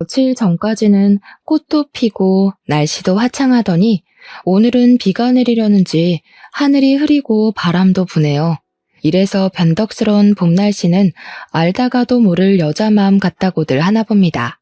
며칠 전까지는 꽃도 피고 날씨도 화창하더니 오늘은 비가 내리려는지 하늘이 흐리고 바람도 부네요. 이래서 변덕스러운 봄 날씨는 알다가도 모를 여자 마음 같다고들 하나 봅니다.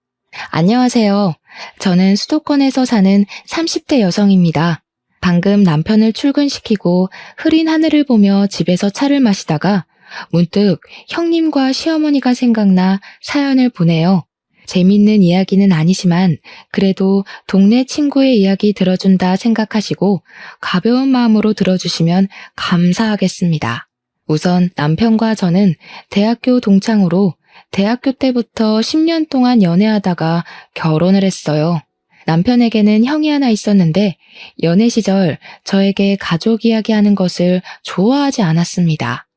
안녕하세요. 저는 수도권에서 사는 30대 여성입니다. 방금 남편을 출근시키고 흐린 하늘을 보며 집에서 차를 마시다가 문득 형님과 시어머니가 생각나 사연을 보내요. 재밌는 이야기는 아니지만 그래도 동네 친구의 이야기 들어준다 생각하시고 가벼운 마음으로 들어주시면 감사하겠습니다. 우선 남편과 저는 대학교 동창으로 대학교 때부터 10년 동안 연애하다가 결혼을 했어요. 남편에게는 형이 하나 있었는데 연애 시절 저에게 가족 이야기하는 것을 좋아하지 않았습니다.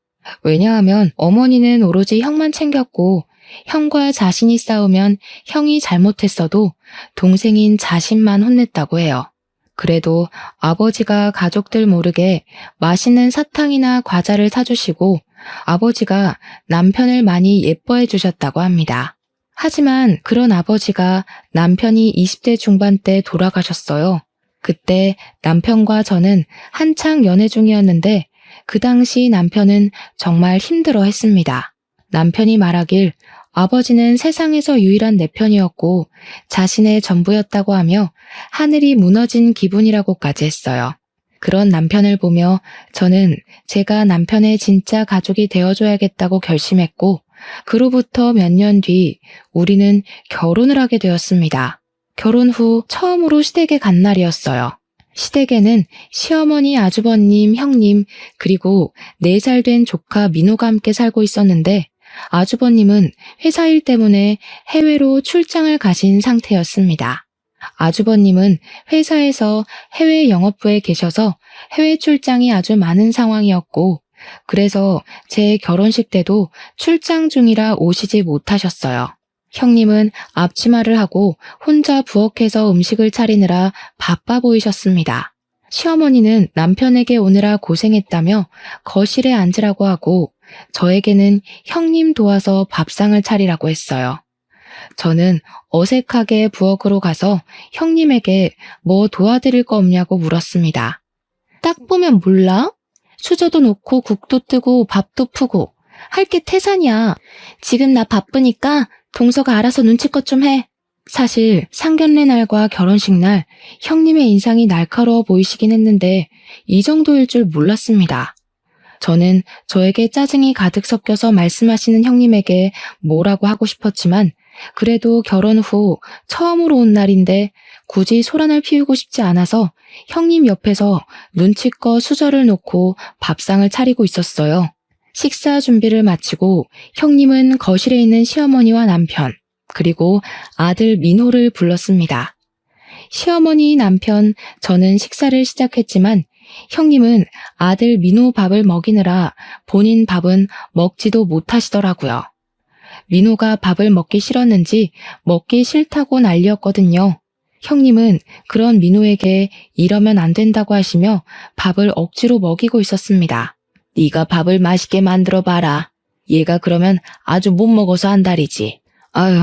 왜냐하면 어머니는 오로지 형만 챙겼고 형과 자신이 싸우면 형이 잘못했어도 동생인 자신만 혼냈다고 해요. 그래도 아버지가 가족들 모르게 맛있는 사탕이나 과자를 사주시고 아버지가 남편을 많이 예뻐해 주셨다고 합니다. 하지만 그런 아버지가 남편이 20대 중반 때 돌아가셨어요. 그때 남편과 저는 한창 연애 중이었는데 그 당시 남편은 정말 힘들어 했습니다. 남편이 말하길 아버지는 세상에서 유일한 내 편이었고 자신의 전부였다고 하며 하늘이 무너진 기분이라고까지 했어요. 그런 남편을 보며 저는 제가 남편의 진짜 가족이 되어줘야겠다고 결심했고 그로부터 몇 년 뒤 우리는 결혼을 하게 되었습니다. 결혼 후 처음으로 시댁에 간 날이었어요. 시댁에는 시어머니, 아주버님, 형님, 그리고 4살 된 조카 민호가 함께 살고 있었는데 아주버님은 회사 일 때문에 해외로 출장을 가신 상태였습니다. 아주버님은 회사에서 해외 영업부에 계셔서 해외 출장이 아주 많은 상황이었고 그래서 제 결혼식 때도 출장 중이라 오시지 못하셨어요. 형님은 앞치마를 하고 혼자 부엌에서 음식을 차리느라 바빠 보이셨습니다. 시어머니는 남편에게 오느라 고생했다며 거실에 앉으라고 하고 저에게는 형님 도와서 밥상을 차리라고 했어요. 저는 어색하게 부엌으로 가서 형님에게 뭐 도와드릴 거 없냐고 물었습니다. 딱 보면 몰라? 수저도 놓고 국도 뜨고 밥도 푸고 할 게 태산이야. 지금 나 바쁘니까 동서가 알아서 눈치껏 좀 해. 사실 상견례 날과 결혼식 날 형님의 인상이 날카로워 보이시긴 했는데 이 정도일 줄 몰랐습니다. 저는 저에게 짜증이 가득 섞여서 말씀하시는 형님에게 뭐라고 하고 싶었지만 그래도 결혼 후 처음으로 온 날인데 굳이 소란을 피우고 싶지 않아서 형님 옆에서 눈치껏 수저를 놓고 밥상을 차리고 있었어요. 식사 준비를 마치고 형님은 거실에 있는 시어머니와 남편, 그리고 아들 민호를 불렀습니다. 시어머니, 남편, 저는 식사를 시작했지만 형님은 아들 민호 밥을 먹이느라 본인 밥은 먹지도 못하시더라고요. 민호가 밥을 먹기 싫었는지 먹기 싫다고 난리였거든요. 형님은 그런 민호에게 이러면 안 된다고 하시며 밥을 억지로 먹이고 있었습니다. 네가 밥을 맛있게 만들어봐라. 얘가 그러면 아주 못 먹어서 안달이지. 아휴,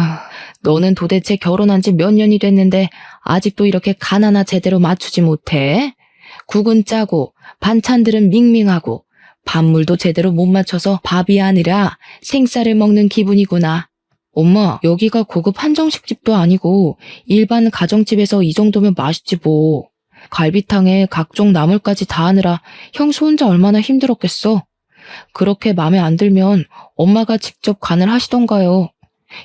너는 도대체 결혼한 지 몇 년이 됐는데 아직도 이렇게 간 하나 제대로 맞추지 못해? 국은 짜고 반찬들은 밍밍하고 밥물도 제대로 못 맞춰서 밥이 아니라 생쌀을 먹는 기분이구나. 엄마, 여기가 고급 한정식집도 아니고 일반 가정집에서 이 정도면 맛있지 뭐. 갈비탕에 각종 나물까지 다 하느라 형수 혼자 얼마나 힘들었겠어. 그렇게 맘에 안 들면 엄마가 직접 간을 하시던가요.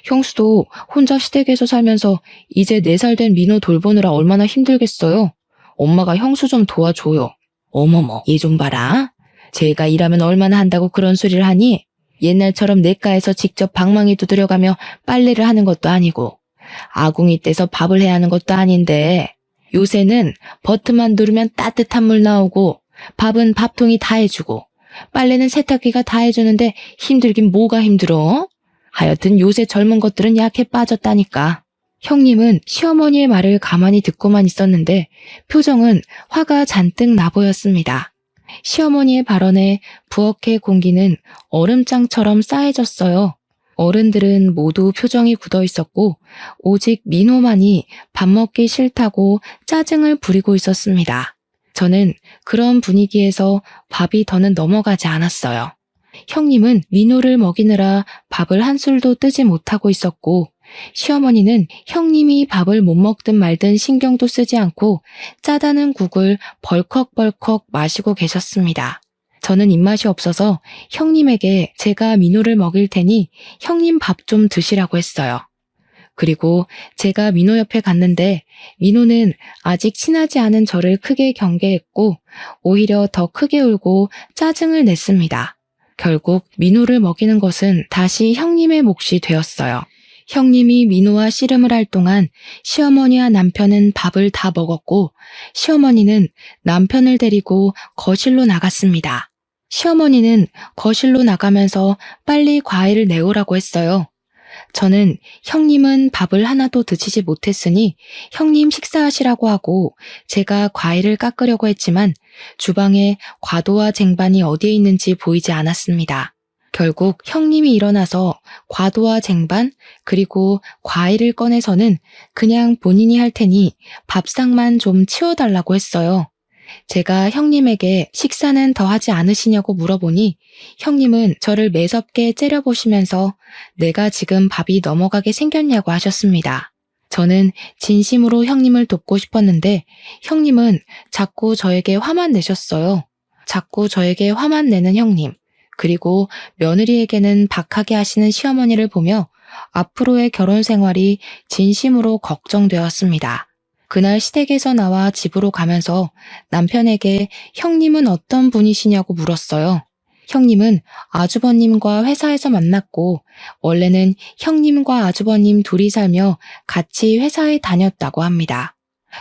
형수도 혼자 시댁에서 살면서 이제 4살 된 민호 돌보느라 얼마나 힘들겠어요. 엄마가 형수 좀 도와줘요. 어머머, 얘 좀 봐라. 제가 일하면 얼마나 한다고 그런 소리를 하니? 옛날처럼 냇가에서 직접 방망이 두드려가며 빨래를 하는 것도 아니고 아궁이 떼서 밥을 해야 하는 것도 아닌데 요새는 버튼만 누르면 따뜻한 물 나오고 밥은 밥통이 다 해주고 빨래는 세탁기가 다 해주는데 힘들긴 뭐가 힘들어? 하여튼 요새 젊은 것들은 약해 빠졌다니까. 형님은 시어머니의 말을 가만히 듣고만 있었는데 표정은 화가 잔뜩 나 보였습니다. 시어머니의 발언에 부엌의 공기는 얼음장처럼 싸해졌어요. 어른들은 모두 표정이 굳어 있었고 오직 민호만이 밥 먹기 싫다고 짜증을 부리고 있었습니다. 저는 그런 분위기에서 밥이 더는 넘어가지 않았어요. 형님은 민호를 먹이느라 밥을 한 술도 뜨지 못하고 있었고 시어머니는 형님이 밥을 못 먹든 말든 신경도 쓰지 않고 짜다는 국을 벌컥벌컥 마시고 계셨습니다. 저는 입맛이 없어서 형님에게 제가 민호를 먹일 테니 형님 밥 좀 드시라고 했어요. 그리고 제가 민호 옆에 갔는데 민호는 아직 친하지 않은 저를 크게 경계했고 오히려 더 크게 울고 짜증을 냈습니다. 결국 민호를 먹이는 것은 다시 형님의 몫이 되었어요. 형님이 민호와 씨름을 할 동안 시어머니와 남편은 밥을 다 먹었고 시어머니는 남편을 데리고 거실로 나갔습니다. 시어머니는 거실로 나가면서 빨리 과일을 내오라고 했어요. 저는 형님은 밥을 하나도 드시지 못했으니 형님 식사하시라고 하고 제가 과일을 깎으려고 했지만 주방에 과도와 쟁반이 어디에 있는지 보이지 않았습니다. 결국 형님이 일어나서 과도와 쟁반 그리고 과일을 꺼내서는 그냥 본인이 할 테니 밥상만 좀 치워달라고 했어요. 제가 형님에게 식사는 더 하지 않으시냐고 물어보니 형님은 저를 매섭게 째려보시면서 내가 지금 밥이 넘어가게 생겼냐고 하셨습니다. 저는 진심으로 형님을 돕고 싶었는데 형님은 자꾸 저에게 화만 내셨어요. 자꾸 저에게 화만 내는 형님, 그리고 며느리에게는 박하게 하시는 시어머니를 보며 앞으로의 결혼 생활이 진심으로 걱정되었습니다. 그날 시댁에서 나와 집으로 가면서 남편에게 형님은 어떤 분이시냐고 물었어요. 형님은 아주버님과 회사에서 만났고 원래는 형님과 아주버님 둘이 살며 같이 회사에 다녔다고 합니다.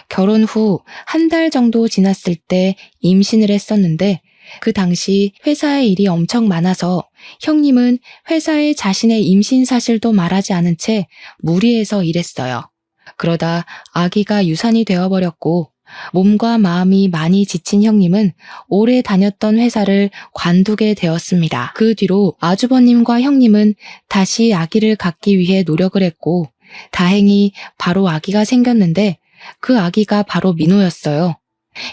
결혼 후 한 달 정도 지났을 때 임신을 했었는데 그 당시 회사에 일이 엄청 많아서 형님은 회사에 자신의 임신 사실도 말하지 않은 채 무리해서 일했어요. 그러다 아기가 유산이 되어버렸고 몸과 마음이 많이 지친 형님은 오래 다녔던 회사를 관두게 되었습니다. 그 뒤로 아주버님과 형님은 다시 아기를 갖기 위해 노력을 했고 다행히 바로 아기가 생겼는데 그 아기가 바로 민호였어요.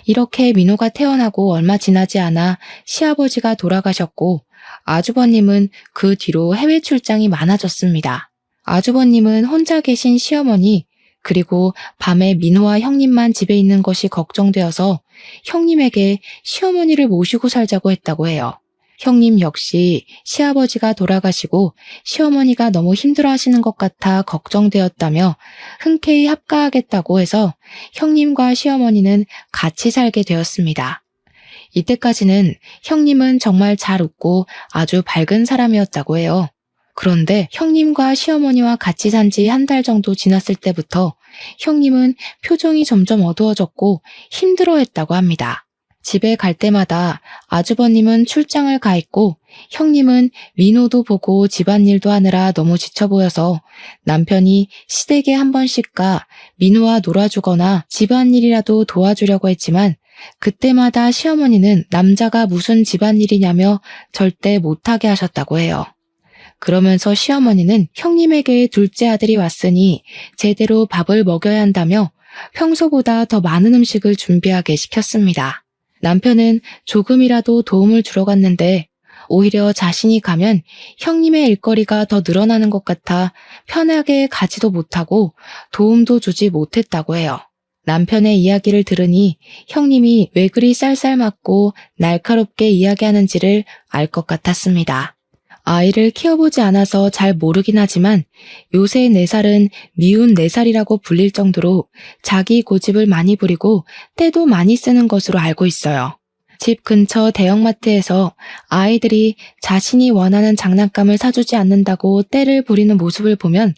이렇게 민호가 태어나고 얼마 지나지 않아 시아버지가 돌아가셨고 아주버님은 그 뒤로 해외 출장이 많아졌습니다. 아주버님은 혼자 계신 시어머니 그리고 밤에 민호와 형님만 집에 있는 것이 걱정되어서 형님에게 시어머니를 모시고 살자고 했다고 해요. 형님 역시 시아버지가 돌아가시고 시어머니가 너무 힘들어하시는 것 같아 걱정되었다며 흔쾌히 합가하겠다고 해서 형님과 시어머니는 같이 살게 되었습니다. 이때까지는 형님은 정말 잘 웃고 아주 밝은 사람이었다고 해요. 그런데 형님과 시어머니와 같이 산 지 한 달 정도 지났을 때부터 형님은 표정이 점점 어두워졌고 힘들어했다고 합니다. 집에 갈 때마다 아주버님은 출장을 가 있고 형님은 민호도 보고 집안일도 하느라 너무 지쳐 보여서 남편이 시댁에 한 번씩 가 민호와 놀아주거나 집안일이라도 도와주려고 했지만 그때마다 시어머니는 남자가 무슨 집안일이냐며 절대 못하게 하셨다고 해요. 그러면서 시어머니는 형님에게 둘째 아들이 왔으니 제대로 밥을 먹여야 한다며 평소보다 더 많은 음식을 준비하게 시켰습니다. 남편은 조금이라도 도움을 주러 갔는데 오히려 자신이 가면 형님의 일거리가 더 늘어나는 것 같아 편하게 가지도 못하고 도움도 주지 못했다고 해요. 남편의 이야기를 들으니 형님이 왜 그리 쌀쌀맞고 날카롭게 이야기하는지를 알 것 같았습니다. 아이를 키워보지 않아서 잘 모르긴 하지만 요새 4살은 미운 4살이라고 불릴 정도로 자기 고집을 많이 부리고 때도 많이 쓰는 것으로 알고 있어요. 집 근처 대형마트에서 아이들이 자신이 원하는 장난감을 사주지 않는다고 때를 부리는 모습을 보면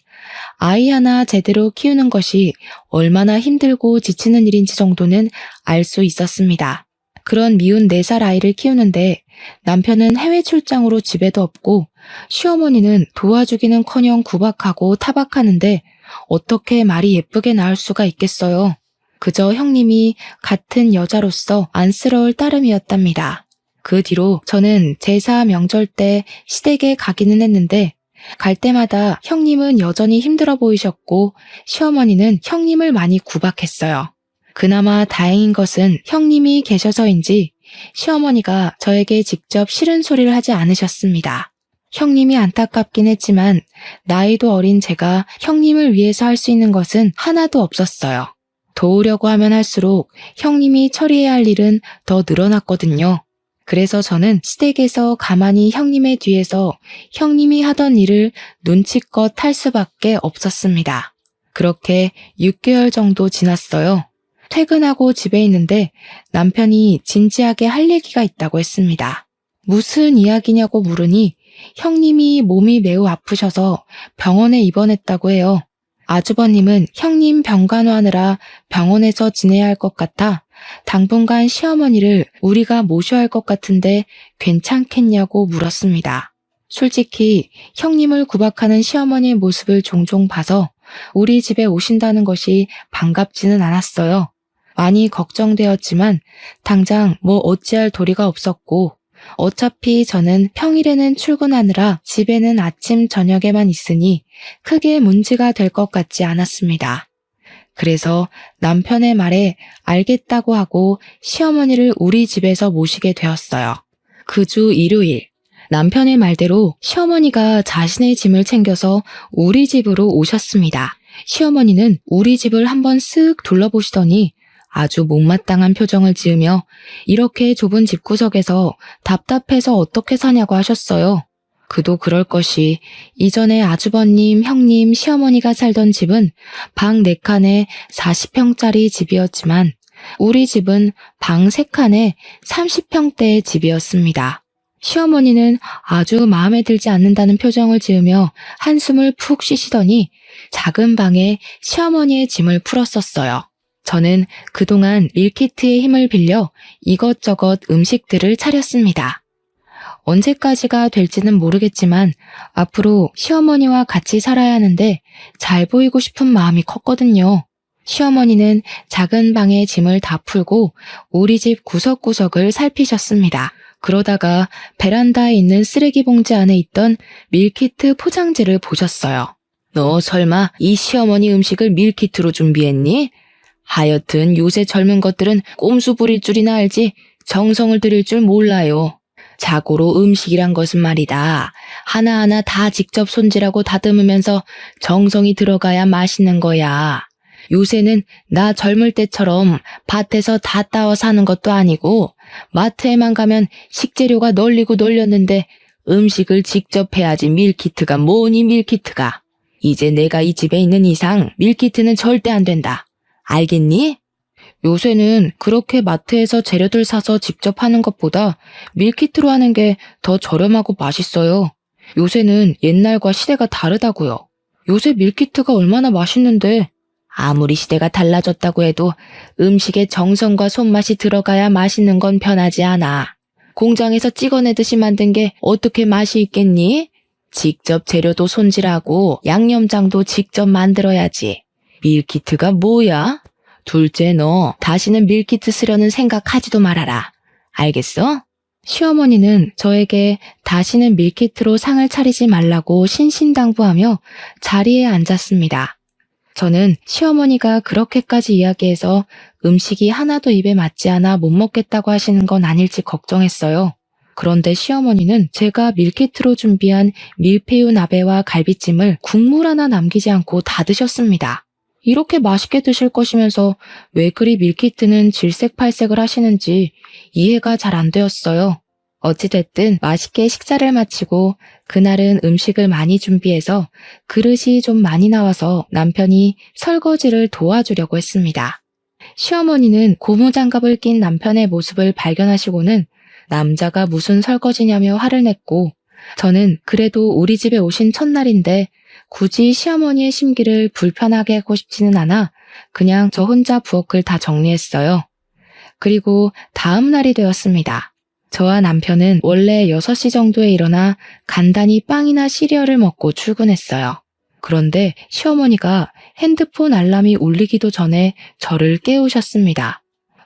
아이 하나 제대로 키우는 것이 얼마나 힘들고 지치는 일인지 정도는 알 수 있었습니다. 그런 미운 4살 아이를 키우는데 남편은 해외 출장으로 집에도 없고 시어머니는 도와주기는커녕 구박하고 타박하는데 어떻게 말이 예쁘게 나올 수가 있겠어요. 그저 형님이 같은 여자로서 안쓰러울 따름이었답니다. 그 뒤로 저는 제사 명절 때 시댁에 가기는 했는데 갈 때마다 형님은 여전히 힘들어 보이셨고 시어머니는 형님을 많이 구박했어요. 그나마 다행인 것은 형님이 계셔서인지 시어머니가 저에게 직접 싫은 소리를 하지 않으셨습니다. 형님이 안타깝긴 했지만 나이도 어린 제가 형님을 위해서 할 수 있는 것은 하나도 없었어요. 도우려고 하면 할수록 형님이 처리해야 할 일은 더 늘어났거든요. 그래서 저는 시댁에서 가만히 형님의 뒤에서 형님이 하던 일을 눈치껏 할 수밖에 없었습니다. 그렇게 6개월 정도 지났어요. 퇴근하고 집에 있는데 남편이 진지하게 할 얘기가 있다고 했습니다. 무슨 이야기냐고 물으니 형님이 몸이 매우 아프셔서 병원에 입원했다고 해요. 아주버님은 형님 병간호하느라 병원에서 지내야 할 것 같아 당분간 시어머니를 우리가 모셔야 할 것 같은데 괜찮겠냐고 물었습니다. 솔직히 형님을 구박하는 시어머니의 모습을 종종 봐서 우리 집에 오신다는 것이 반갑지는 않았어요. 많이 걱정되었지만 당장 뭐 어찌할 도리가 없었고 어차피 저는 평일에는 출근하느라 집에는 아침 저녁에만 있으니 크게 문제가 될 것 같지 않았습니다. 그래서 남편의 말에 알겠다고 하고 시어머니를 우리 집에서 모시게 되었어요. 그 주 일요일, 남편의 말대로 시어머니가 자신의 짐을 챙겨서 우리 집으로 오셨습니다. 시어머니는 우리 집을 한번 쓱 둘러보시더니 아주 못마땅한 표정을 지으며 이렇게 좁은 집구석에서 답답해서 어떻게 사냐고 하셨어요. 그도 그럴 것이 이전에 아주버님, 형님, 시어머니가 살던 집은 방 4칸에 40평짜리 집이었지만 우리 집은 방 3칸에 30평대의 집이었습니다. 시어머니는 아주 마음에 들지 않는다는 표정을 지으며 한숨을 푹 쉬시더니 작은 방에 시어머니의 짐을 풀었었어요. 저는 그동안 밀키트의 힘을 빌려 이것저것 음식들을 차렸습니다. 언제까지가 될지는 모르겠지만 앞으로 시어머니와 같이 살아야 하는데 잘 보이고 싶은 마음이 컸거든요. 시어머니는 작은 방에 짐을 다 풀고 우리 집 구석구석을 살피셨습니다. 그러다가 베란다에 있는 쓰레기 봉지 안에 있던 밀키트 포장지를 보셨어요. 너 설마 이 시어머니 음식을 밀키트로 준비했니? 하여튼 요새 젊은 것들은 꼼수 부릴 줄이나 알지 정성을 들일 줄 몰라요. 자고로 음식이란 것은 말이다. 하나하나 다 직접 손질하고 다듬으면서 정성이 들어가야 맛있는 거야. 요새는 나 젊을 때처럼 밭에서 다 따와 사는 것도 아니고 마트에만 가면 식재료가 널리고 널렸는데 음식을 직접 해야지 밀키트가 뭐니 밀키트가. 이제 내가 이 집에 있는 이상 밀키트는 절대 안 된다. 알겠니? 요새는 그렇게 마트에서 재료들 사서 직접 하는 것보다 밀키트로 하는 게 더 저렴하고 맛있어요. 요새는 옛날과 시대가 다르다고요. 요새 밀키트가 얼마나 맛있는데 아무리 시대가 달라졌다고 해도 음식에 정성과 손맛이 들어가야 맛있는 건 변하지 않아. 공장에서 찍어내듯이 만든 게 어떻게 맛이 있겠니? 직접 재료도 손질하고 양념장도 직접 만들어야지. 밀키트가 뭐야? 둘째 너 다시는 밀키트 쓰려는 생각하지도 말아라. 알겠어? 시어머니는 저에게 다시는 밀키트로 상을 차리지 말라고 신신당부하며 자리에 앉았습니다. 저는 시어머니가 그렇게까지 이야기해서 음식이 하나도 입에 맞지 않아 못 먹겠다고 하시는 건 아닐지 걱정했어요. 그런데 시어머니는 제가 밀키트로 준비한 밀푀유 나베와 갈비찜을 국물 하나 남기지 않고 다 드셨습니다. 이렇게 맛있게 드실 것이면서 왜 그리 밀키트는 질색팔색을 하시는지 이해가 잘 안 되었어요. 어찌됐든 맛있게 식사를 마치고 그날은 음식을 많이 준비해서 그릇이 좀 많이 나와서 남편이 설거지를 도와주려고 했습니다. 시어머니는 고무장갑을 낀 남편의 모습을 발견하시고는 남자가 무슨 설거지냐며 화를 냈고 저는 그래도 우리 집에 오신 첫날인데 굳이 시어머니의 심기를 불편하게 하고 싶지는 않아 그냥 저 혼자 부엌을 다 정리했어요. 그리고 다음 날이 되었습니다. 저와 남편은 원래 6시 정도에 일어나 간단히 빵이나 시리얼을 먹고 출근했어요. 그런데 시어머니가 핸드폰 알람이 울리기도 전에 저를 깨우셨습니다.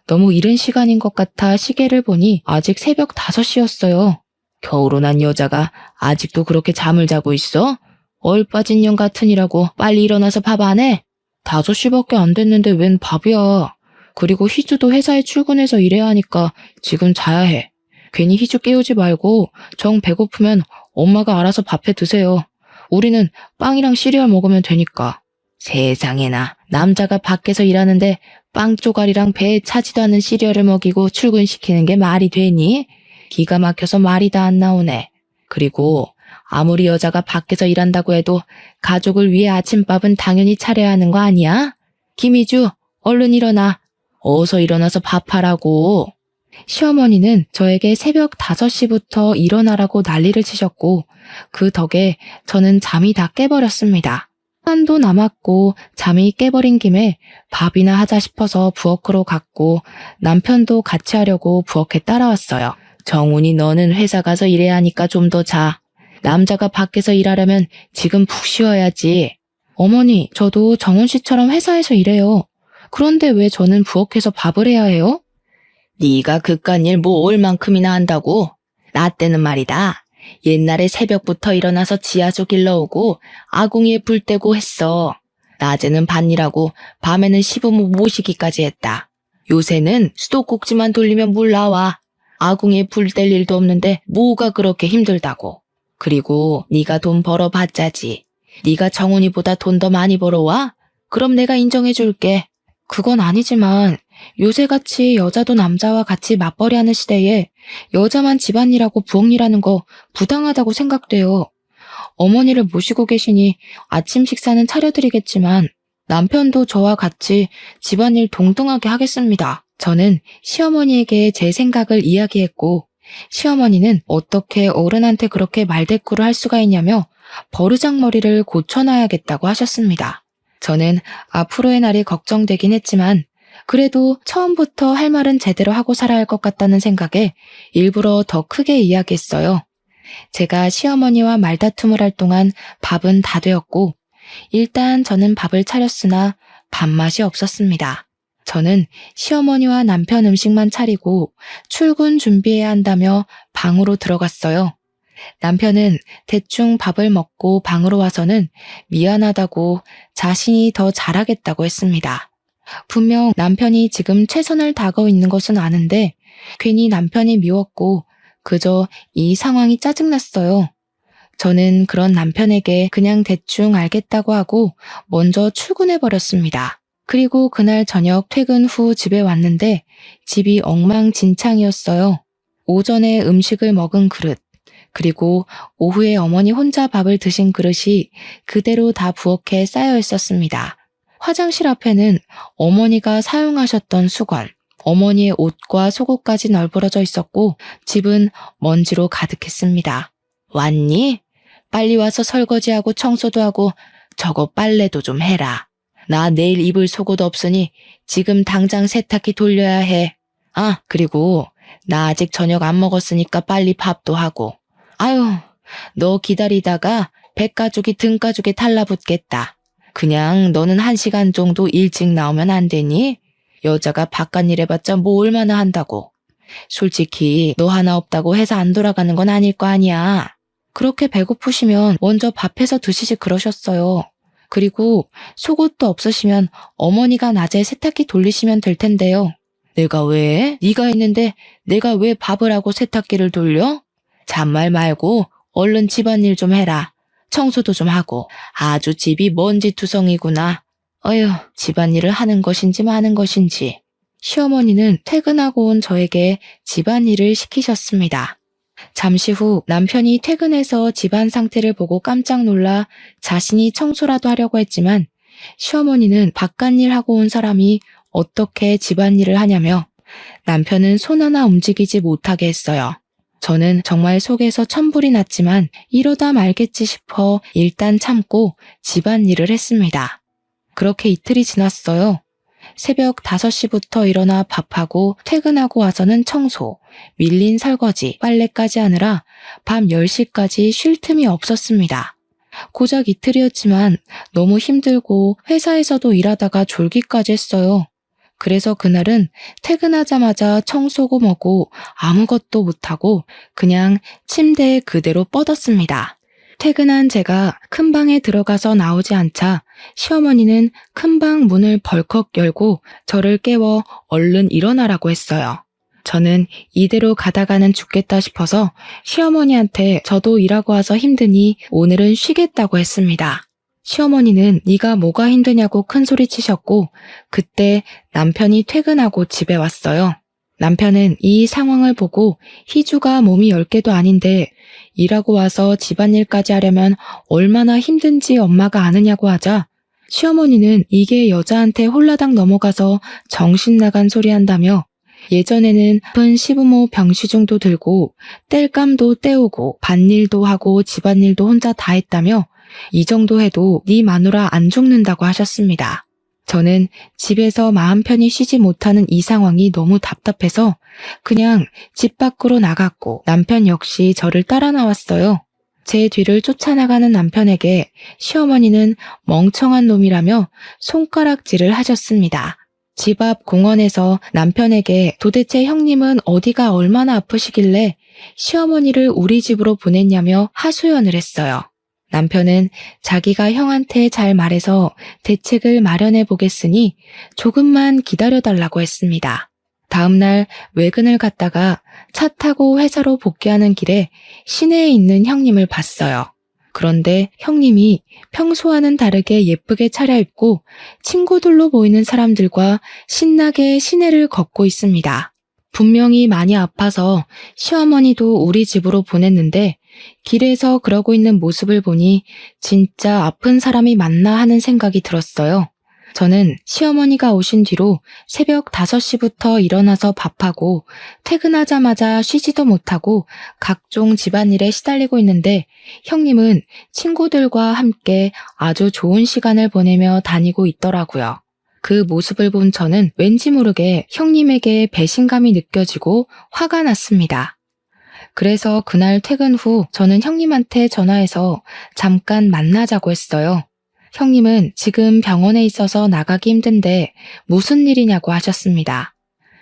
너무 이른 시간인 것 같아 시계를 보니 아직 새벽 5시였어요. 겨울로 난 여자가 아직도 그렇게 잠을 자고 있어? 얼빠진 년 같으니라고 빨리 일어나서 밥 안 해? 5시밖에 안 됐는데 웬 밥이야. 그리고 희주도 회사에 출근해서 일해야 하니까 지금 자야 해. 괜히 희주 깨우지 말고 정 배고프면 엄마가 알아서 밥해 드세요. 우리는 빵이랑 시리얼 먹으면 되니까. 세상에나, 남자가 밖에서 일하는데 빵 쪼가리랑 배에 차지도 않는 시리얼을 먹이고 출근시키는 게 말이 되니? 기가 막혀서 말이 다 안 나오네. 그리고 아무리 여자가 밖에서 일한다고 해도 가족을 위해 아침밥은 당연히 차려야 하는 거 아니야? 김희주, 얼른 일어나. 어서 일어나서 밥하라고. 시어머니는 저에게 새벽 5시부터 일어나라고 난리를 치셨고 그 덕에 저는 잠이 다 깨버렸습니다. 시간도 남았고 잠이 깨버린 김에 밥이나 하자 싶어서 부엌으로 갔고 남편도 같이 하려고 부엌에 따라왔어요. 정훈이 너는 회사 가서 일해야 하니까 좀 더 자. 남자가 밖에서 일하려면 지금 푹 쉬어야지. 어머니, 저도 정훈 씨처럼 회사에서 일해요. 그런데 왜 저는 부엌에서 밥을 해야 해요? 네가 그깟 일 뭐 얼만큼이나 한다고? 나 때는 말이다. 옛날에 새벽부터 일어나서 지하수 길러오고 아궁이에 불 떼고 했어. 낮에는 밭일하고 밤에는 시부모 모시기까지 했다. 요새는 수도꼭지만 돌리면 물 나와. 아궁이에 불 뗄 일도 없는데 뭐가 그렇게 힘들다고. 그리고 네가 돈 벌어봤자지. 네가 정훈이보다 돈 더 많이 벌어와? 그럼 내가 인정해줄게. 그건 아니지만 요새같이 여자도 남자와 같이 맞벌이하는 시대에 여자만 집안일하고 부엌일하는 거 부당하다고 생각돼요. 어머니를 모시고 계시니 아침 식사는 차려드리겠지만 남편도 저와 같이 집안일 동등하게 하겠습니다. 저는 시어머니에게 제 생각을 이야기했고 시어머니는 어떻게 어른한테 그렇게 말대꾸를 할 수가 있냐며 버르장머리를 고쳐놔야겠다고 하셨습니다. 저는 앞으로의 날이 걱정되긴 했지만 그래도 처음부터 할 말은 제대로 하고 살아야 할 것 같다는 생각에 일부러 더 크게 이야기했어요. 제가 시어머니와 말다툼을 할 동안 밥은 다 되었고 일단 저는 밥을 차렸으나 밥맛이 없었습니다. 저는 시어머니와 남편 음식만 차리고 출근 준비해야 한다며 방으로 들어갔어요. 남편은 대충 밥을 먹고 방으로 와서는 미안하다고 자신이 더 잘하겠다고 했습니다. 분명 남편이 지금 최선을 다하고 있는 것은 아는데 괜히 남편이 미웠고 그저 이 상황이 짜증났어요. 저는 그런 남편에게 그냥 대충 알겠다고 하고 먼저 출근해버렸습니다. 그리고 그날 저녁 퇴근 후 집에 왔는데 집이 엉망진창이었어요. 오전에 음식을 먹은 그릇, 그리고 오후에 어머니 혼자 밥을 드신 그릇이 그대로 다 부엌에 쌓여 있었습니다. 화장실 앞에는 어머니가 사용하셨던 수건, 어머니의 옷과 속옷까지 널브러져 있었고 집은 먼지로 가득했습니다. 왔니? 빨리 와서 설거지하고 청소도 하고 저거 빨래도 좀 해라. 나 내일 입을 속옷 없으니 지금 당장 세탁기 돌려야 해. 아, 그리고 나 아직 저녁 안 먹었으니까 빨리 밥도 하고. 아유, 너 기다리다가 백가죽이 등가죽에 달라붙겠다. 그냥 너는 1시간 정도 일찍 나오면 안 되니? 여자가 바깥일 해봤자 뭐 얼마나 한다고. 솔직히 너 하나 없다고 회사 안 돌아가는 건 아닐 거 아니야. 그렇게 배고프시면 먼저 밥해서 드시지 그러셨어요. 그리고 속옷도 없으시면 어머니가 낮에 세탁기 돌리시면 될 텐데요. 내가 왜? 네가 있는데 내가 왜 밥을 하고 세탁기를 돌려? 잔말 말고 얼른 집안일 좀 해라. 청소도 좀 하고. 아주 집이 먼지투성이구나. 어휴, 집안일을 하는 것인지 마는 것인지. 시어머니는 퇴근하고 온 저에게 집안일을 시키셨습니다. 잠시 후 남편이 퇴근해서 집안 상태를 보고 깜짝 놀라 자신이 청소라도 하려고 했지만 시어머니는 바깥일 하고 온 사람이 어떻게 집안일을 하냐며 남편은 손 하나 움직이지 못하게 했어요. 저는 정말 속에서 천불이 났지만 이러다 말겠지 싶어 일단 참고 집안일을 했습니다. 그렇게 이틀이 지났어요. 새벽 5시부터 일어나 밥하고 퇴근하고 와서는 청소, 밀린 설거지, 빨래까지 하느라 밤 10시까지 쉴 틈이 없었습니다. 고작 이틀이었지만 너무 힘들고 회사에서도 일하다가 졸기까지 했어요. 그래서 그날은 퇴근하자마자 청소고 뭐고 아무것도 못하고 그냥 침대에 그대로 뻗었습니다. 퇴근한 제가 큰 방에 들어가서 나오지 않자 시어머니는 큰 방 문을 벌컥 열고 저를 깨워 얼른 일어나라고 했어요. 저는 이대로 가다가는 죽겠다 싶어서 시어머니한테 저도 일하고 와서 힘드니 오늘은 쉬겠다고 했습니다. 시어머니는 네가 뭐가 힘드냐고 큰소리 치셨고 그때 남편이 퇴근하고 집에 왔어요. 남편은 이 상황을 보고 희주가 몸이 10개도 아닌데 일하고 와서 집안일까지 하려면 얼마나 힘든지 엄마가 아느냐고 하자 시어머니는 이게 여자한테 홀라당 넘어가서 정신 나간 소리 한다며 예전에는 아픈 시부모 병시중도 들고 뗄감도 떼우고 밭일도 하고 집안일도 혼자 다 했다며 이 정도 해도 네 마누라 안 죽는다고 하셨습니다. 저는 집에서 마음 편히 쉬지 못하는 이 상황이 너무 답답해서 그냥 집 밖으로 나갔고 남편 역시 저를 따라 나왔어요. 제 뒤를 쫓아나가는 남편에게 시어머니는 멍청한 놈이라며 손가락질을 하셨습니다. 집 앞 공원에서 남편에게 도대체 형님은 어디가 얼마나 아프시길래 시어머니를 우리 집으로 보냈냐며 하소연을 했어요. 남편은 자기가 형한테 잘 말해서 대책을 마련해 보겠으니 조금만 기다려달라고 했습니다. 다음날 외근을 갔다가 차 타고 회사로 복귀하는 길에 시내에 있는 형님을 봤어요. 그런데 형님이 평소와는 다르게 예쁘게 차려입고 친구들로 보이는 사람들과 신나게 시내를 걷고 있습니다. 분명히 많이 아파서 시어머니도 우리 집으로 보냈는데 길에서 그러고 있는 모습을 보니 진짜 아픈 사람이 맞나 하는 생각이 들었어요. 저는 시어머니가 오신 뒤로 새벽 5시부터 일어나서 밥하고 퇴근하자마자 쉬지도 못하고 각종 집안일에 시달리고 있는데 형님은 친구들과 함께 아주 좋은 시간을 보내며 다니고 있더라고요. 그 모습을 본 저는 왠지 모르게 형님에게 배신감이 느껴지고 화가 났습니다. 그래서 그날 퇴근 후 저는 형님한테 전화해서 잠깐 만나자고 했어요. 형님은 지금 병원에 있어서 나가기 힘든데 무슨 일이냐고 하셨습니다.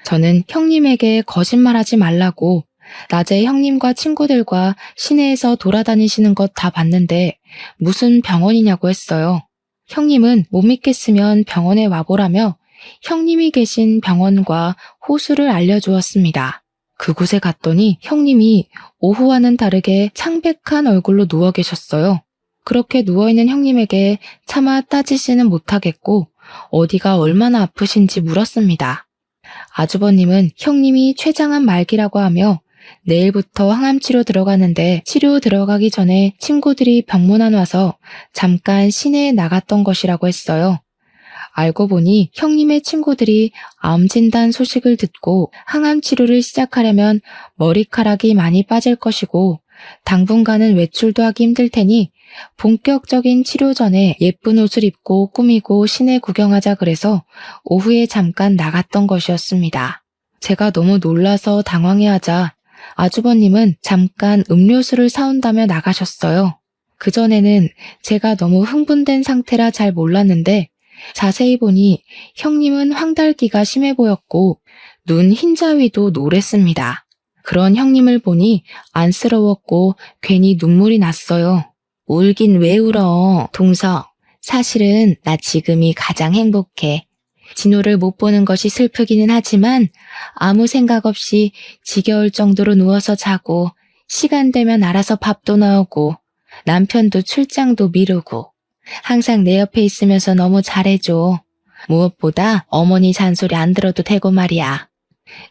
저는 형님에게 거짓말하지 말라고 낮에 형님과 친구들과 시내에서 돌아다니시는 것 다 봤는데 무슨 병원이냐고 했어요. 형님은 못 믿겠으면 병원에 와보라며 형님이 계신 병원과 호수를 알려주었습니다. 그곳에 갔더니 형님이 오후와는 다르게 창백한 얼굴로 누워 계셨어요. 그렇게 누워있는 형님에게 차마 따지지는 못하겠고 어디가 얼마나 아프신지 물었습니다. 아주버님은 형님이 췌장암 말기라고 하며 내일부터 항암치료 들어가는데 치료 들어가기 전에 친구들이 병문안 와서 잠깐 시내에 나갔던 것이라고 했어요. 알고 보니 형님의 친구들이 암 진단 소식을 듣고 항암 치료를 시작하려면 머리카락이 많이 빠질 것이고 당분간은 외출도 하기 힘들 테니 본격적인 치료 전에 예쁜 옷을 입고 꾸미고 시내 구경하자 그래서 오후에 잠깐 나갔던 것이었습니다. 제가 너무 놀라서 당황해하자 아주버님은 잠깐 음료수를 사온다며 나가셨어요. 그전에는 제가 너무 흥분된 상태라 잘 몰랐는데 자세히 보니 형님은 황달기가 심해 보였고 눈 흰자위도 노랬습니다. 그런 형님을 보니 안쓰러웠고 괜히 눈물이 났어요. 울긴 왜 울어, 동서. 사실은 나 지금이 가장 행복해. 진호를 못 보는 것이 슬프기는 하지만 아무 생각 없이 지겨울 정도로 누워서 자고 시간 되면 알아서 밥도 나오고 남편도 출장도 미루고 항상 내 옆에 있으면서 너무 잘해줘. 무엇보다 어머니 잔소리 안 들어도 되고 말이야.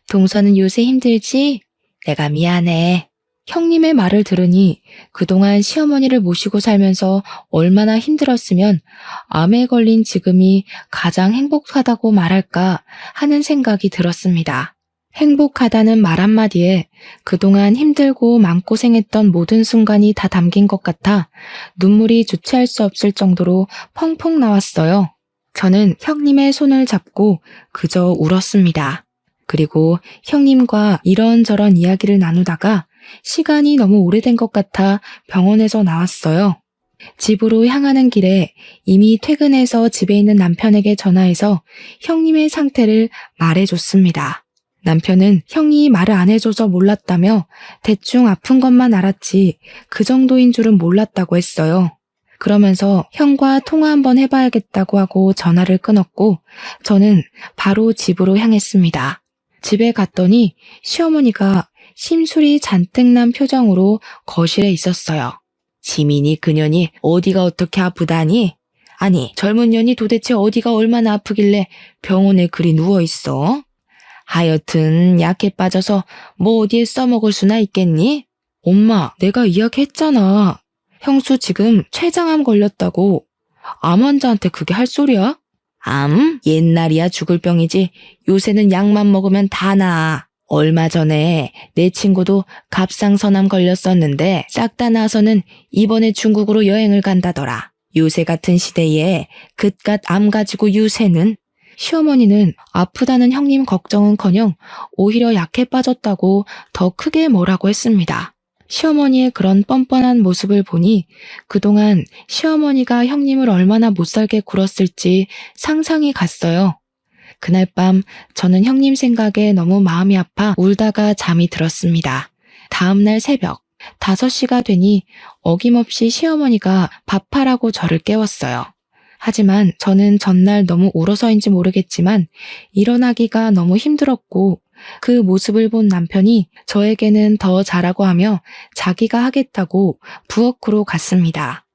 동서는 요새 힘들지? 내가 미안해. 형님의 말을 들으니 그동안 시어머니를 모시고 살면서 얼마나 힘들었으면 암에 걸린 지금이 가장 행복하다고 말할까 하는 생각이 들었습니다. 행복하다는 말 한마디에 그동안 힘들고 마음고생했던 모든 순간이 다 담긴 것 같아 눈물이 주체할 수 없을 정도로 펑펑 나왔어요. 저는 형님의 손을 잡고 그저 울었습니다. 그리고 형님과 이런저런 이야기를 나누다가 시간이 너무 오래된 것 같아 병원에서 나왔어요. 집으로 향하는 길에 이미 퇴근해서 집에 있는 남편에게 전화해서 형님의 상태를 말해줬습니다. 남편은 형이 말을 안 해줘서 몰랐다며 대충 아픈 것만 알았지 그 정도인 줄은 몰랐다고 했어요. 그러면서 형과 통화 한번 해봐야겠다고 하고 전화를 끊었고 저는 바로 집으로 향했습니다. 집에 갔더니 시어머니가 심술이 잔뜩 난 표정으로 거실에 있었어요. 지민이 그년이 어디가 어떻게 아프다니? 아니, 젊은 년이 도대체 어디가 얼마나 아프길래 병원에 그리 누워있어? 하여튼 약해 빠져서 뭐 어디에 써먹을 수나 있겠니? 엄마, 내가 이야기했잖아. 형수 지금 췌장암 걸렸다고. 암 환자한테 그게 할 소리야? 암? 옛날이야 죽을 병이지. 요새는 약만 먹으면 다 나아. 얼마 전에 내 친구도 갑상선암 걸렸었는데 싹 다 나서는 이번에 중국으로 여행을 간다더라. 요새 같은 시대에 그깟 암 가지고 유세는? 시어머니는 아프다는 형님 걱정은커녕 오히려 약해 빠졌다고 더 크게 뭐라고 했습니다. 시어머니의 그런 뻔뻔한 모습을 보니 그동안 시어머니가 형님을 얼마나 못살게 굴었을지 상상이 갔어요. 그날 밤 저는 형님 생각에 너무 마음이 아파 울다가 잠이 들었습니다. 다음날 새벽 5시가 되니 어김없이 시어머니가 밥하라고 저를 깨웠어요. 하지만 저는 전날 너무 울어서인지 모르겠지만 일어나기가 너무 힘들었고 그 모습을 본 남편이 저에게는 더 잘하고 하며 자기가 하겠다고 부엌으로 갔습니다.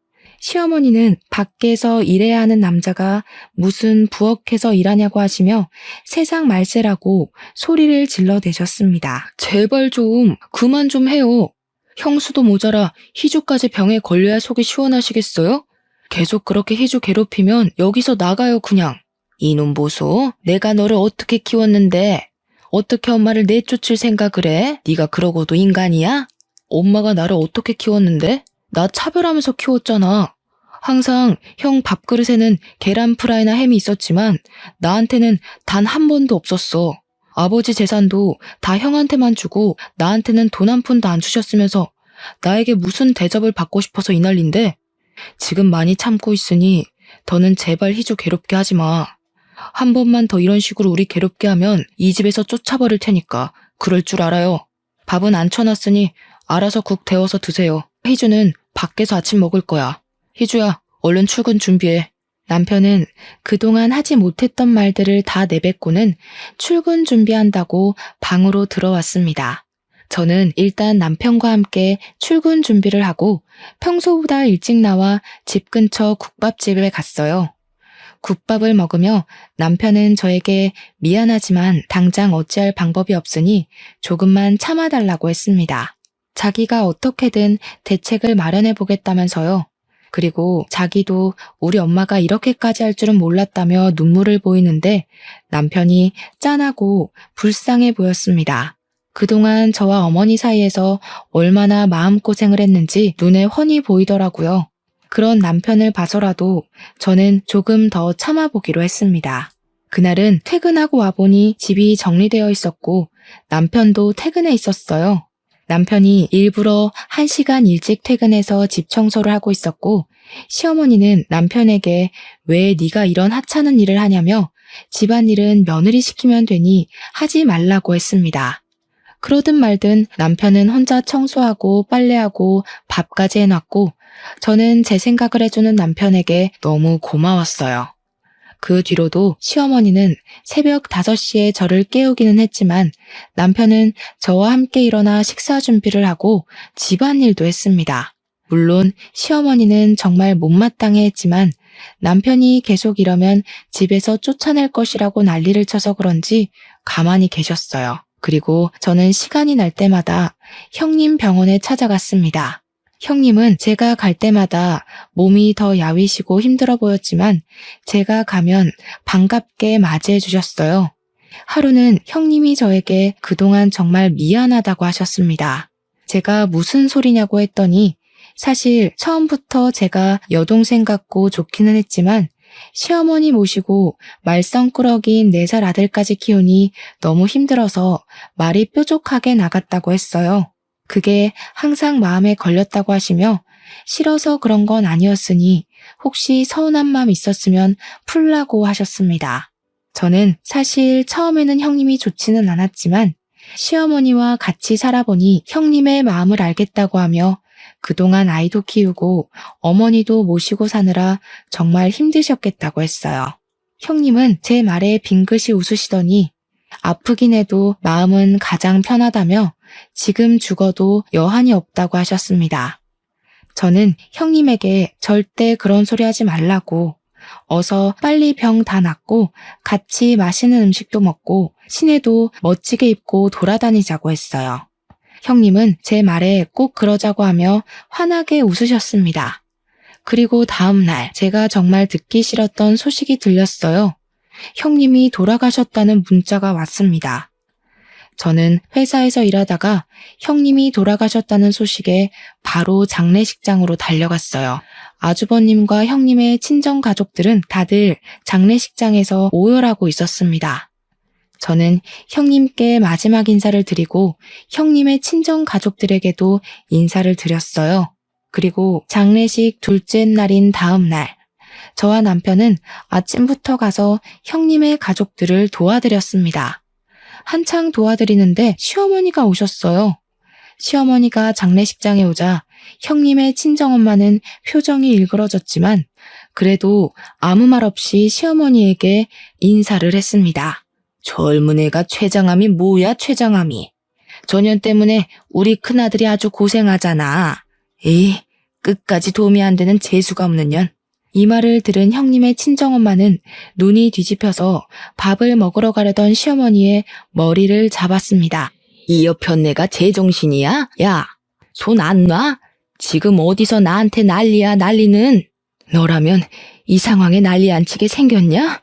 시어머니는 밖에서 일해야 하는 남자가 무슨 부엌에서 일하냐고 하시며 세상 말세라고 소리를 질러대셨습니다. 제발 좀 그만 좀 해요. 형수도 모자라 희주까지 병에 걸려야 속이 시원하시겠어요? 계속 그렇게 희주 괴롭히면 여기서 나가요 그냥. 이놈 보소. 내가 너를 어떻게 키웠는데 어떻게 엄마를 내쫓을 생각을 해? 네가 그러고도 인간이야? 엄마가 나를 어떻게 키웠는데? 나 차별하면서 키웠잖아. 항상 형 밥그릇에는 계란 프라이나 햄이 있었지만 나한테는 단 한 번도 없었어. 아버지 재산도 다 형한테만 주고 나한테는 돈 한 푼도 안 주셨으면서 나에게 무슨 대접을 받고 싶어서 이 난린데? 지금 많이 참고 있으니 더는 제발 희주 괴롭게 하지 마. 한 번만 더 이런 식으로 우리 괴롭게 하면 이 집에서 쫓아버릴 테니까 그럴 줄 알아요. 밥은 안 쳐놨으니 알아서 국 데워서 드세요. 희주는 밖에서 아침 먹을 거야. 희주야, 얼른 출근 준비해. 남편은 그동안 하지 못했던 말들을 다 내뱉고는 출근 준비한다고 방으로 들어왔습니다. 저는 일단 남편과 함께 출근 준비를 하고 평소보다 일찍 나와 집 근처 국밥집에 갔어요. 국밥을 먹으며 남편은 저에게 미안하지만 당장 어찌할 방법이 없으니 조금만 참아달라고 했습니다. 자기가 어떻게든 대책을 마련해 보겠다면서요. 그리고 자기도 우리 엄마가 이렇게까지 할 줄은 몰랐다며 눈물을 보이는데 남편이 짠하고 불쌍해 보였습니다. 그동안 저와 어머니 사이에서 얼마나 마음고생을 했는지 눈에 훤히 보이더라고요. 그런 남편을 봐서라도 저는 조금 더 참아보기로 했습니다. 그날은 퇴근하고 와보니 집이 정리되어 있었고 남편도 퇴근해 있었어요. 남편이 일부러 1시간 일찍 퇴근해서 집 청소를 하고 있었고 시어머니는 남편에게 왜 네가 이런 하찮은 일을 하냐며 집안일은 며느리 시키면 되니 하지 말라고 했습니다. 그러든 말든 남편은 혼자 청소하고 빨래하고 밥까지 해놨고 저는 제 생각을 해주는 남편에게 너무 고마웠어요. 그 뒤로도 시어머니는 새벽 5시에 저를 깨우기는 했지만 남편은 저와 함께 일어나 식사 준비를 하고 집안일도 했습니다. 물론 시어머니는 정말 못마땅해 했지만 남편이 계속 이러면 집에서 쫓아낼 것이라고 난리를 쳐서 그런지 가만히 계셨어요. 그리고 저는 시간이 날 때마다 형님 병원에 찾아갔습니다. 형님은 제가 갈 때마다 몸이 더 야위시고 힘들어 보였지만 제가 가면 반갑게 맞이해 주셨어요. 하루는 형님이 저에게 그동안 정말 미안하다고 하셨습니다. 제가 무슨 소리냐고 했더니 사실 처음부터 제가 여동생 같고 좋기는 했지만 시어머니 모시고 말썽꾸러기인 4살 아들까지 키우니 너무 힘들어서 말이 뾰족하게 나갔다고 했어요. 그게 항상 마음에 걸렸다고 하시며 싫어서 그런 건 아니었으니 혹시 서운한 마음 있었으면 풀라고 하셨습니다. 저는 사실 처음에는 형님이 좋지는 않았지만 시어머니와 같이 살아보니 형님의 마음을 알겠다고 하며 그동안 아이도 키우고 어머니도 모시고 사느라 정말 힘드셨겠다고 했어요. 형님은 제 말에 빙긋이 웃으시더니 아프긴 해도 마음은 가장 편하다며 지금 죽어도 여한이 없다고 하셨습니다. 저는 형님에게 절대 그런 소리 하지 말라고 어서 빨리 병 다 낫고 같이 맛있는 음식도 먹고 시내도 멋지게 입고 돌아다니자고 했어요. 형님은 제 말에 꼭 그러자고 하며 환하게 웃으셨습니다. 그리고 다음 날 제가 정말 듣기 싫었던 소식이 들렸어요. 형님이 돌아가셨다는 문자가 왔습니다. 저는 회사에서 일하다가 형님이 돌아가셨다는 소식에 바로 장례식장으로 달려갔어요. 아주버님과 형님의 친정 가족들은 다들 장례식장에서 오열하고 있었습니다. 저는 형님께 마지막 인사를 드리고 형님의 친정 가족들에게도 인사를 드렸어요. 그리고 장례식 둘째 날인 다음 날, 저와 남편은 아침부터 가서 형님의 가족들을 도와드렸습니다. 한창 도와드리는데 시어머니가 오셨어요. 시어머니가 장례식장에 오자 형님의 친정엄마는 표정이 일그러졌지만 그래도 아무 말 없이 시어머니에게 인사를 했습니다. 젊은 애가 췌장암이 뭐야 췌장암이. 전염 때문에 우리 큰아들이 아주 고생하잖아. 에이, 끝까지 도움이 안 되는 재수가 없는 년. 이 말을 들은 형님의 친정엄마는 눈이 뒤집혀서 밥을 먹으러 가려던 시어머니의 머리를 잡았습니다. 이 여편네가 제정신이야? 야, 손 안 놔? 지금 어디서 나한테 난리야 난리는. 너라면 이 상황에 난리 안 치게 생겼냐?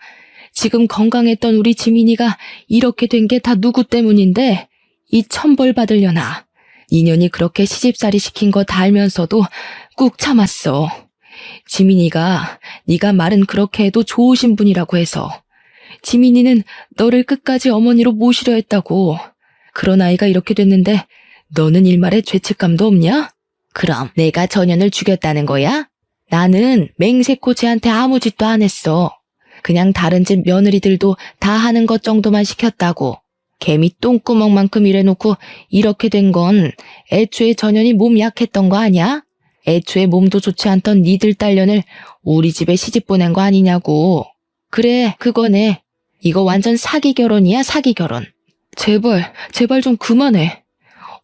지금 건강했던 우리 지민이가 이렇게 된 게 다 누구 때문인데 이 천벌 받으려나. 인연이 그렇게 시집살이 시킨 거 다 알면서도 꾹 참았어. 지민이가 네가 말은 그렇게 해도 좋으신 분이라고 해서. 지민이는 너를 끝까지 어머니로 모시려 했다고. 그런 아이가 이렇게 됐는데 너는 일말의 죄책감도 없냐? 그럼 내가 전현을 죽였다는 거야? 나는 맹세코 쟤한테 아무 짓도 안 했어. 그냥 다른 집 며느리들도 다 하는 것 정도만 시켰다고. 개미 똥구멍만큼 일해놓고 이렇게 된 건 애초에 전현이 몸 약했던 거 아니야? 애초에 몸도 좋지 않던 니들 딸년을 우리 집에 시집 보낸 거 아니냐고. 그래, 그거네. 이거 완전 사기 결혼이야, 사기 결혼. 제발 좀 그만해.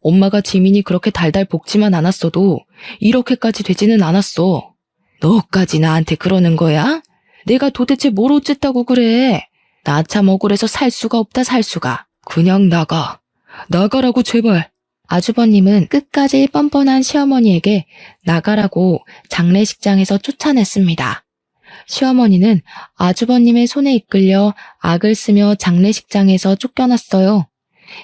엄마가 지민이 그렇게 달달 볶지만 않았어도 이렇게까지 되지는 않았어. 너까지 나한테 그러는 거야? 내가 도대체 뭘 어쨌다고 그래. 나 참 억울해서 살 수가 없다 살 수가. 그냥 나가. 나가라고 제발. 아주버님은 끝까지 뻔뻔한 시어머니에게 나가라고 장례식장에서 쫓아냈습니다. 시어머니는 아주버님의 손에 이끌려 악을 쓰며 장례식장에서 쫓겨났어요.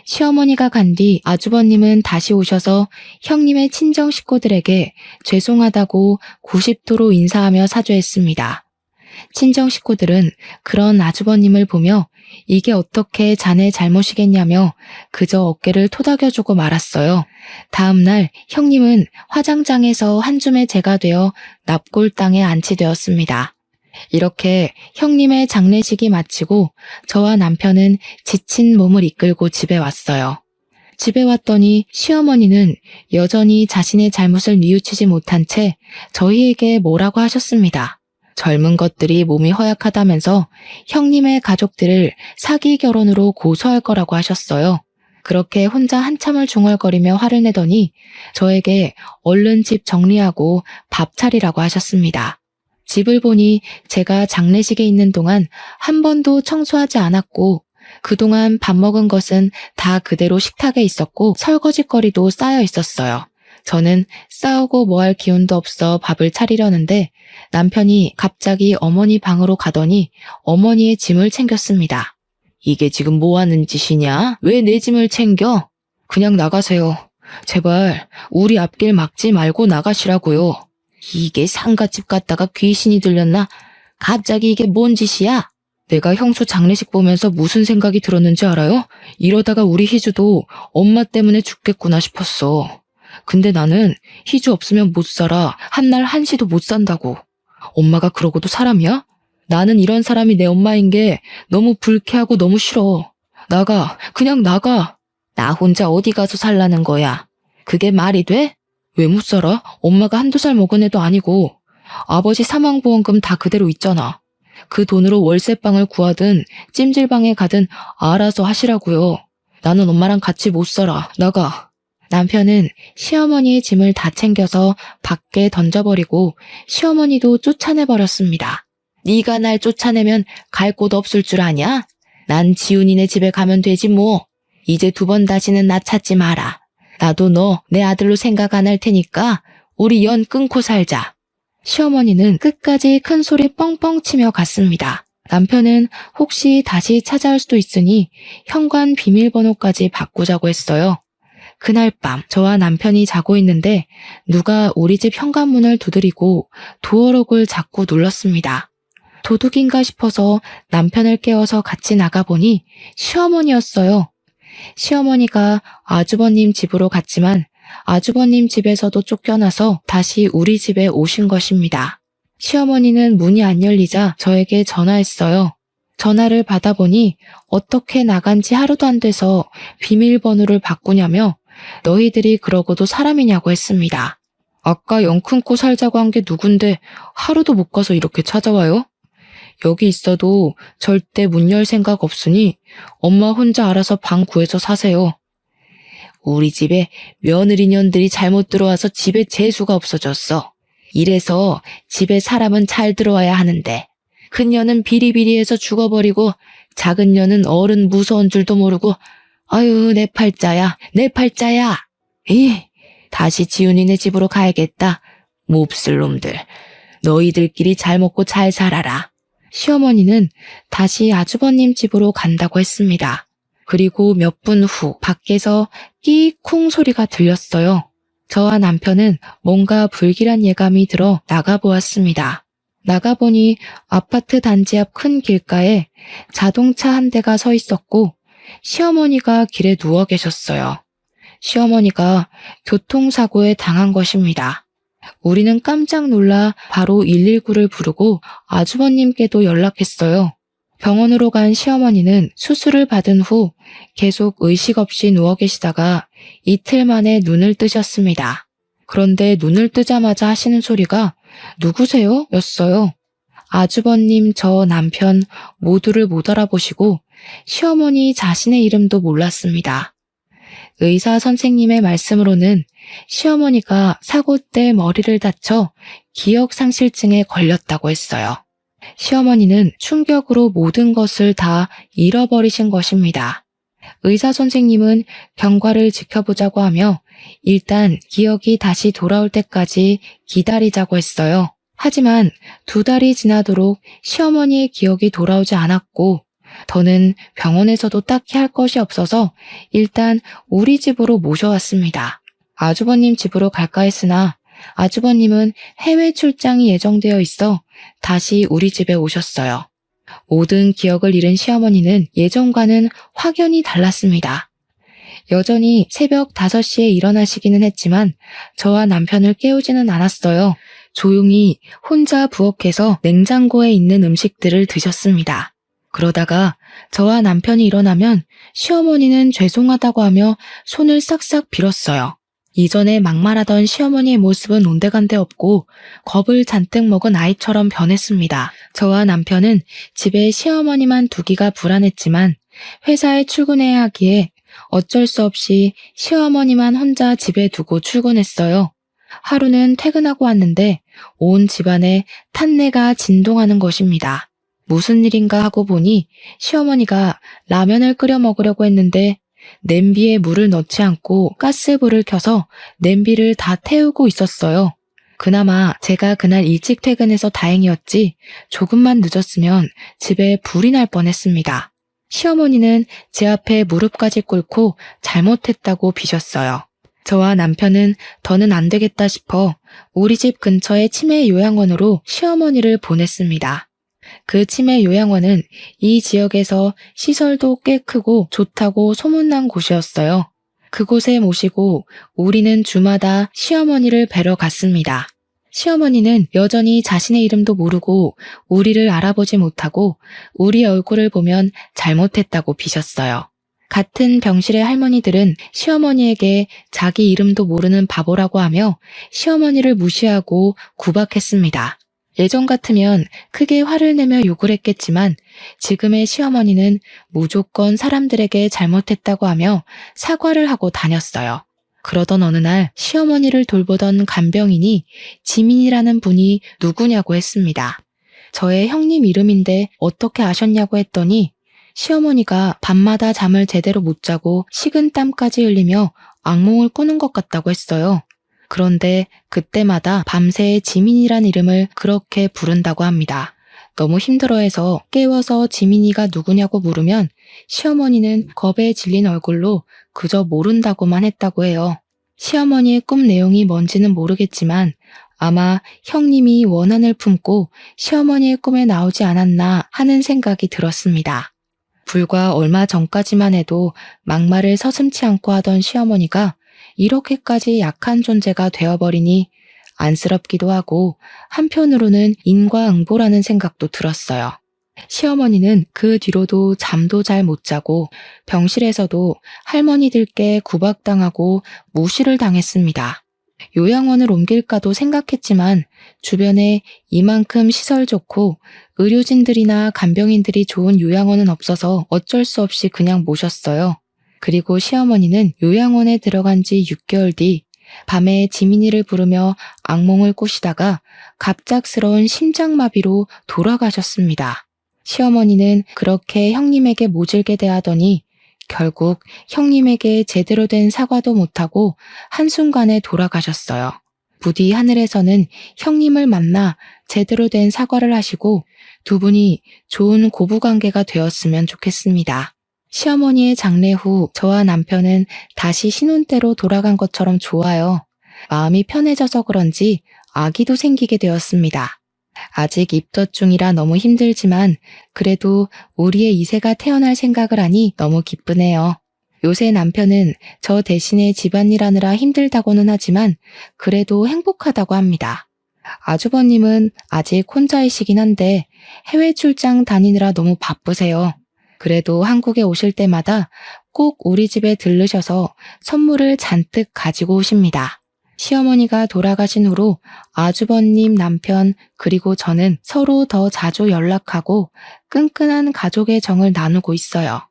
시어머니가 간 뒤 아주버님은 다시 오셔서 형님의 친정 식구들에게 죄송하다고 90도로 인사하며 사죄했습니다. 친정 식구들은 그런 아주버님을 보며 이게 어떻게 자네 잘못이겠냐며 그저 어깨를 토닥여주고 말았어요. 다음 날 형님은 화장장에서 한 줌의 재가 되어 납골당에 안치되었습니다. 이렇게 형님의 장례식이 마치고 저와 남편은 지친 몸을 이끌고 집에 왔어요. 집에 왔더니 시어머니는 여전히 자신의 잘못을 뉘우치지 못한 채 저희에게 뭐라고 하셨습니다. 젊은 것들이 몸이 허약하다면서 형님의 가족들을 사기 결혼으로 고소할 거라고 하셨어요. 그렇게 혼자 한참을 중얼거리며 화를 내더니 저에게 얼른 집 정리하고 밥 차리라고 하셨습니다. 집을 보니 제가 장례식에 있는 동안 한 번도 청소하지 않았고 그동안 밥 먹은 것은 다 그대로 식탁에 있었고 설거지거리도 쌓여 있었어요. 저는 싸우고 뭐 할 기운도 없어 밥을 차리려는데 남편이 갑자기 어머니 방으로 가더니 어머니의 짐을 챙겼습니다. 이게 지금 뭐 하는 짓이냐? 왜 내 짐을 챙겨? 그냥 나가세요. 제발 우리 앞길 막지 말고 나가시라고요. 이게 상갓집 갔다가 귀신이 들렸나? 갑자기 이게 뭔 짓이야? 내가 형수 장례식 보면서 무슨 생각이 들었는지 알아요? 이러다가 우리 희주도 엄마 때문에 죽겠구나 싶었어. 근데 나는 희주 없으면 못 살아. 한날 한시도 못 산다고. 엄마가 그러고도 사람이야? 나는 이런 사람이 내 엄마인 게 너무 불쾌하고 너무 싫어. 나가, 그냥 나가. 나 혼자 어디 가서 살라는 거야. 그게 말이 돼? 왜 못 살아? 엄마가 한두 살 먹은 애도 아니고. 아버지 사망보험금 다 그대로 있잖아. 그 돈으로 월세방을 구하든 찜질방에 가든 알아서 하시라고요. 나는 엄마랑 같이 못 살아. 나가. 남편은 시어머니의 짐을 다 챙겨서 밖에 던져버리고 시어머니도 쫓아내버렸습니다. 네가 날 쫓아내면 갈 곳 없을 줄 아냐? 난 지훈이네 집에 가면 되지 뭐. 이제 2번 다시는 나 찾지 마라. 나도 너 내 아들로 생각 안 할 테니까 우리 연 끊고 살자. 시어머니는 끝까지 큰 소리 뻥뻥 치며 갔습니다. 남편은 혹시 다시 찾아올 수도 있으니 현관 비밀번호까지 바꾸자고 했어요. 그날 밤 저와 남편이 자고 있는데 누가 우리 집 현관문을 두드리고 도어록을 자꾸 눌렀습니다. 도둑인가 싶어서 남편을 깨워서 같이 나가보니 시어머니였어요. 시어머니가 아주버님 집으로 갔지만 아주버님 집에서도 쫓겨나서 다시 우리 집에 오신 것입니다. 시어머니는 문이 안 열리자 저에게 전화했어요. 전화를 받아보니 어떻게 나간 지 하루도 안 돼서 비밀번호를 바꾸냐며 너희들이 그러고도 사람이냐고 했습니다. 아까 영 끊고 살자고 한 게 누군데 하루도 못 가서 이렇게 찾아와요? 여기 있어도 절대 문 열 생각 없으니 엄마 혼자 알아서 방 구해서 사세요. 우리 집에 며느리년들이 잘못 들어와서 집에 재수가 없어졌어. 이래서 집에 사람은 잘 들어와야 하는데 큰 년은 비리비리해서 죽어버리고 작은 년은 어른 무서운 줄도 모르고 아유 내 팔자야 내 팔자야. 다시 지훈이네 집으로 가야겠다. 몹쓸 놈들. 너희들끼리 잘 먹고 잘 살아라. 시어머니는 다시 아주버님 집으로 간다고 했습니다. 그리고 몇 분 후 밖에서 끼쿵 소리가 들렸어요. 저와 남편은 뭔가 불길한 예감이 들어 나가보았습니다. 나가보니 아파트 단지 앞 큰 길가에 자동차 한 대가 서 있었고 시어머니가 길에 누워 계셨어요. 시어머니가 교통사고에 당한 것입니다. 우리는 깜짝 놀라 바로 119를 부르고 아주버님께도 연락했어요. 병원으로 간 시어머니는 수술을 받은 후 계속 의식 없이 누워 계시다가 이틀 만에 눈을 뜨셨습니다. 그런데 눈을 뜨자마자 하시는 소리가 누구세요? 였어요. 아주버님, 저 남편 모두를 못 알아보시고 시어머니 자신의 이름도 몰랐습니다. 의사 선생님의 말씀으로는 시어머니가 사고 때 머리를 다쳐 기억상실증에 걸렸다고 했어요. 시어머니는 충격으로 모든 것을 다 잃어버리신 것입니다. 의사 선생님은 경과를 지켜보자고 하며 일단 기억이 다시 돌아올 때까지 기다리자고 했어요. 하지만 2달이 지나도록 시어머니의 기억이 돌아오지 않았고 더는 병원에서도 딱히 할 것이 없어서 일단 우리 집으로 모셔왔습니다. 아주버님 집으로 갈까 했으나 아주버님은 해외 출장이 예정되어 있어 다시 우리 집에 오셨어요. 모든 기억을 잃은 시어머니는 예전과는 확연히 달랐습니다. 여전히 새벽 5시에 일어나시기는 했지만 저와 남편을 깨우지는 않았어요. 조용히 혼자 부엌에서 냉장고에 있는 음식들을 드셨습니다. 그러다가 저와 남편이 일어나면 시어머니는 죄송하다고 하며 손을 싹싹 빌었어요. 이전에 막말하던 시어머니의 모습은 온데간데 없고 겁을 잔뜩 먹은 아이처럼 변했습니다. 저와 남편은 집에 시어머니만 두기가 불안했지만 회사에 출근해야 하기에 어쩔 수 없이 시어머니만 혼자 집에 두고 출근했어요. 하루는 퇴근하고 왔는데 온 집안에 탄내가 진동하는 것입니다. 무슨 일인가 하고 보니 시어머니가 라면을 끓여 먹으려고 했는데 냄비에 물을 넣지 않고 가스불을 켜서 냄비를 다 태우고 있었어요. 그나마 제가 그날 일찍 퇴근해서 다행이었지 조금만 늦었으면 집에 불이 날 뻔했습니다. 시어머니는 제 앞에 무릎까지 꿇고 잘못했다고 비셨어요. 저와 남편은 더는 안 되겠다 싶어 우리 집 근처의 치매 요양원으로 시어머니를 보냈습니다. 그 치매 요양원은 이 지역에서 시설도 꽤 크고 좋다고 소문난 곳이었어요. 그곳에 모시고 우리는 주마다 시어머니를 뵈러 갔습니다. 시어머니는 여전히 자신의 이름도 모르고 우리를 알아보지 못하고 우리 얼굴을 보면 잘못했다고 비셨어요. 같은 병실의 할머니들은 시어머니에게 자기 이름도 모르는 바보라고 하며 시어머니를 무시하고 구박했습니다. 예전 같으면 크게 화를 내며 욕을 했겠지만 지금의 시어머니는 무조건 사람들에게 잘못했다고 하며 사과를 하고 다녔어요. 그러던 어느 날 시어머니를 돌보던 간병인이 지민이라는 분이 누구냐고 했습니다. 저의 형님 이름인데 어떻게 아셨냐고 했더니 시어머니가 밤마다 잠을 제대로 못 자고 식은땀까지 흘리며 악몽을 꾸는 것 같다고 했어요. 그런데 그때마다 밤새 지민이란 이름을 그렇게 부른다고 합니다. 너무 힘들어해서 깨워서 지민이가 누구냐고 물으면 시어머니는 겁에 질린 얼굴로 그저 모른다고만 했다고 해요. 시어머니의 꿈 내용이 뭔지는 모르겠지만 아마 형님이 원한을 품고 시어머니의 꿈에 나오지 않았나 하는 생각이 들었습니다. 불과 얼마 전까지만 해도 막말을 서슴지 않고 하던 시어머니가 이렇게까지 약한 존재가 되어버리니 안쓰럽기도 하고 한편으로는 인과응보라는 생각도 들었어요. 시어머니는 그 뒤로도 잠도 잘 못 자고 병실에서도 할머니들께 구박당하고 무시를 당했습니다. 요양원을 옮길까도 생각했지만 주변에 이만큼 시설 좋고 의료진들이나 간병인들이 좋은 요양원은 없어서 어쩔 수 없이 그냥 모셨어요. 그리고 시어머니는 요양원에 들어간 지 6개월 뒤 밤에 지민이를 부르며 악몽을 꾸시다가 갑작스러운 심장마비로 돌아가셨습니다. 시어머니는 그렇게 형님에게 모질게 대하더니 결국 형님에게 제대로 된 사과도 못하고 한순간에 돌아가셨어요. 부디 하늘에서는 형님을 만나 제대로 된 사과를 하시고 두 분이 좋은 고부관계가 되었으면 좋겠습니다. 시어머니의 장례 후 저와 남편은 다시 신혼때로 돌아간 것처럼 좋아요. 마음이 편해져서 그런지 아기도 생기게 되었습니다. 아직 입덧 중이라 너무 힘들지만 그래도 우리의 이세가 태어날 생각을 하니 너무 기쁘네요. 요새 남편은 저 대신에 집안일하느라 힘들다고는 하지만 그래도 행복하다고 합니다. 아주버님은 아직 혼자이시긴 한데 해외 출장 다니느라 너무 바쁘세요. 그래도 한국에 오실 때마다 꼭 우리 집에 들르셔서 선물을 잔뜩 가지고 오십니다. 시어머니가 돌아가신 후로 아주버님 남편 그리고 저는 서로 더 자주 연락하고 끈끈한 가족의 정을 나누고 있어요.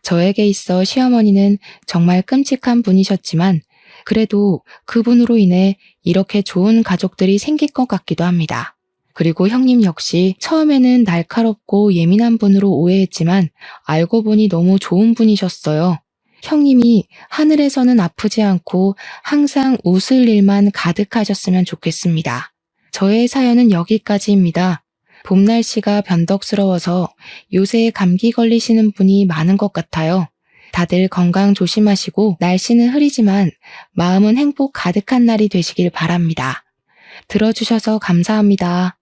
저에게 있어 시어머니는 정말 끔찍한 분이셨지만 그래도 그분으로 인해 이렇게 좋은 가족들이 생길 것 같기도 합니다. 그리고 형님 역시 처음에는 날카롭고 예민한 분으로 오해했지만 알고 보니 너무 좋은 분이셨어요. 형님이 하늘에서는 아프지 않고 항상 웃을 일만 가득하셨으면 좋겠습니다. 저의 사연은 여기까지입니다. 봄 날씨가 변덕스러워서 요새 감기 걸리시는 분이 많은 것 같아요. 다들 건강 조심하시고 날씨는 흐리지만 마음은 행복 가득한 날이 되시길 바랍니다. 들어주셔서 감사합니다.